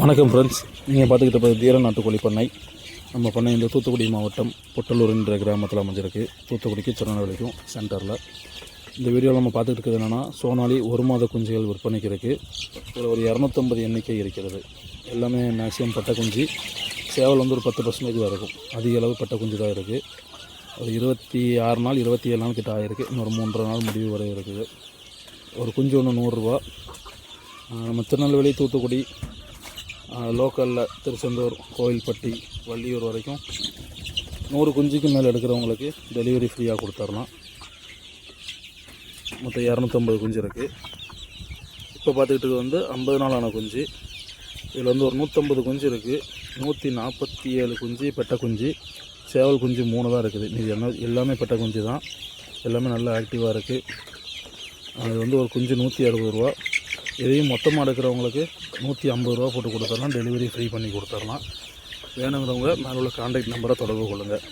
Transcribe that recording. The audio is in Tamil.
வணக்கம் ஃப்ரெண்ட்ஸ், நீங்கள் பார்த்துக்கிட்ட போய் தீர நாட்டுக்கோழி பண்ணை. நம்ம பண்ணை இந்த தூத்துக்குடி மாவட்டம் பொட்டலூர்ன்ற கிராமத்தில் அமைஞ்சிருக்கு. தூத்துக்குடிக்கு திருநெல்வேலிக்கும் சென்டரில். இந்த வீடியோவில் நம்ம பார்த்துக்கிட்டு இருக்கிறது என்னென்னா, சோனாலி ஒரு மாத குஞ்சுகள் விற்பனைக்கு இருக்குது. ஒரு 250 எண்ணிக்கை இருக்கிறது. எல்லாமே மேக்ஸிமம் பட்டை குஞ்சு. சேவல் ஒரு 10% தான் இருக்கும். அதிக அளவு பட்டை குஞ்சு தான் இருக்குது. ஒரு 26 நாள் 27 நாள் கிட்ட ஆகிருக்கு. இன்னொரு 3.5 நாள் முடிவு வரை இருக்குது. ஒரு குஞ்சு ஒன்று 100 ரூபா. நம்ம திருநெல்வேலி, தூத்துக்குடி, லோக்கலில் திருச்செந்தூர், கோவில்பட்டி, வள்ளியூர் வரைக்கும் 100 குஞ்சுக்கு மேலே எடுக்கிறவங்களுக்கு டெலிவரி ஃப்ரீயாக கொடுத்துர்லாம். மொத்தம் 250 குஞ்சு இருக்குது. இப்போ பார்த்துக்கிட்டு 50 நாளான குஞ்சு. இதில் ஒரு 150 குஞ்சு இருக்குது. 147 குஞ்சு பெட்டை குஞ்சு. சேவல் குஞ்சு 3 தான் இருக்குது. இது எல்லாமே பெட்டை குஞ்சு தான். எல்லாமே நல்லா ஆக்டிவாக இருக்குது. அது ஒரு குஞ்சு 160 ரூபா. இதையும் மொத்தமாக எடுக்கிறவங்களுக்கு 150 ரூபா போட்டு கொடுத்துடலாம். டெலிவரி ஃப்ரீ பண்ணி கொடுத்துடலாம். வேணுங்கிறவங்க மேலே உள்ள கான்டாக்ட் நம்பரை தொடர்பு கொள்ளுங்கள்.